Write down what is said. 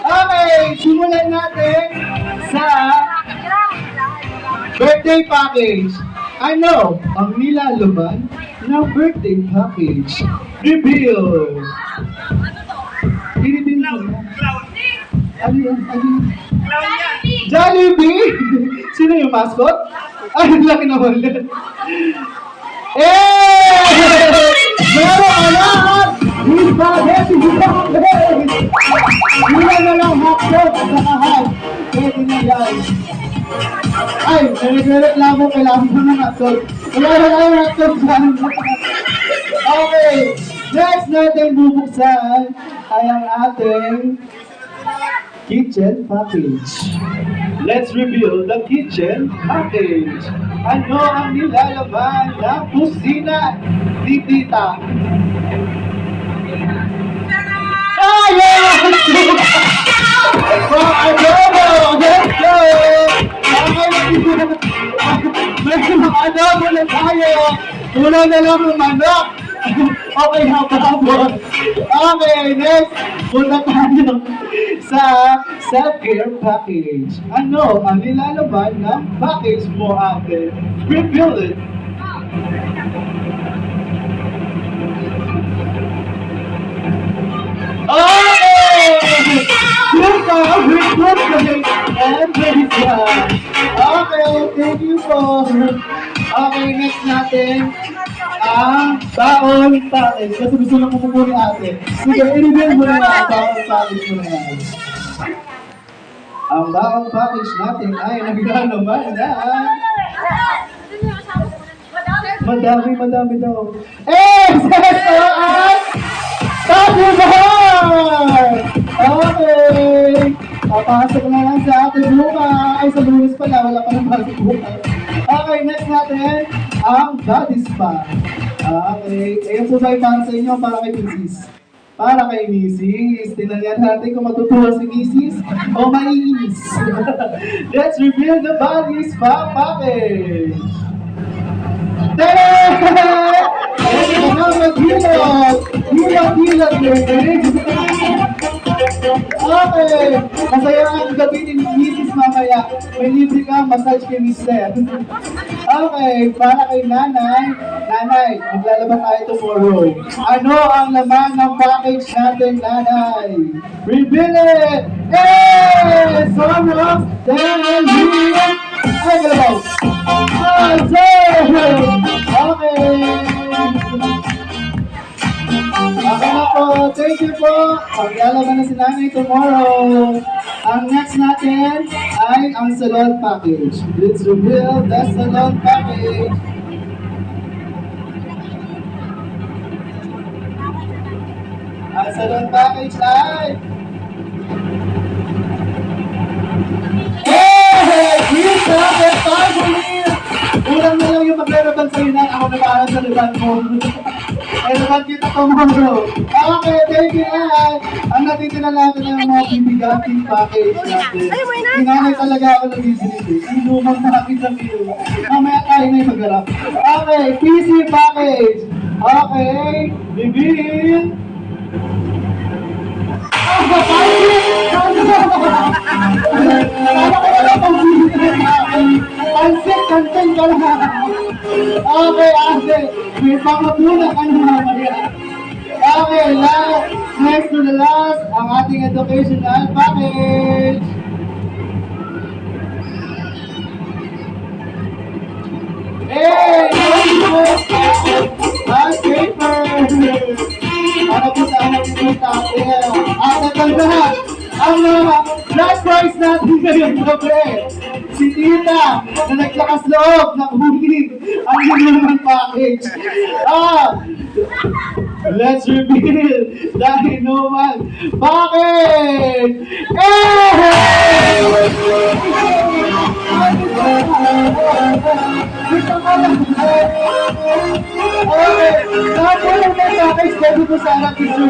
Okay, simulan natin sa birthday package. Ano ang nilalaman ng birthday package? Reveal! I-reveal mo na. Ano yan? Ano yan? Jollibee! Sino yung mascot? Ay, laki naman. Eh! Meron ka lahat! Spaghetti! Hila na lang hotdog at saka hot. Pwede na yan. Ay, nagreklamo kailangan mo ng hotdog. Wala na kayo hotdog dyan. Okay, next natin bubuksan ay ang ating kitchen package. Let's reveal the kitchen package. Ano ang nilalaman ng kusina ni Tita? Ayan! Adobo! Let's go! May mga adobo na tayo! Wala na lang ng manok! Okay, habang. Okay, next. Punta tayo sa self-care package. Ano ang nilalaman ng package mo, ate? Reveal it. Okay! Good ka! And very good. Okay, thank you po. Okay, next natin. Ang baon package. Kasi gusto lang kumukuha ni ate. Sige, i-reveal mo na ang baon package mo na yan. Ang baon package natin ay naglalaman na madami daw. Eh! Sabi bar! Okay! Papasok na lang sa ating bukas. Ay, sa lunes pala. Wala pa nang pasok bukas. Okay, next natin ang body spa. Okay. Ayan po ba yung para sa inyo? Para kay Mrs. Para kay Mrs. Tinanyan natin kung matutuwa si Mrs. o maiinis. Let's reveal the body spa package. Tada! Ayan na mag-hilot! Hilot, baby! Okay! Masaya ang gabi ni Mrs. mamaya. May libre ka, massage kay Mr. Okay, para kay nanay. Nanay, maglalaba tayo tomorrow. Ano ang laman ng package natin, nanay? Reveal it! Eh! Sobrang dahil here! Ay, galabaw! Okay! Okay na po. Thank you po. Paglalaban na si nanay tomorrow. Ang next natin ay ang salon package. Let's reveal the salon package. Ang salon package ay... Hey! Green Carpet Family! Ulang na lang yung maglalaban sa'yo na ako nag-aaral sa liban mo. Ay, naman kita tomorrow. Okay, thank you, Ay. Ang natitira natin ng mga bibigating package natin. Hinanay talaga ako ng bibili. Ang lumang package ang iyo. Mamaya tayo na yung magharap. Okay, PC package. Okay, reveal. Pansin ka lang. Okay, ate. May pangabula ka na mamaya. Okay, next to the last, ang ating educational package. Hey! Bag paper! Para po sa anak ito tate. At natanda, ang last prize natin ngayong gabi. Si Tita na naglakas loob ng huli ang naman package. Let's reveal the inuman package! Hey! Okay, tapos yung package, pwede po sana picture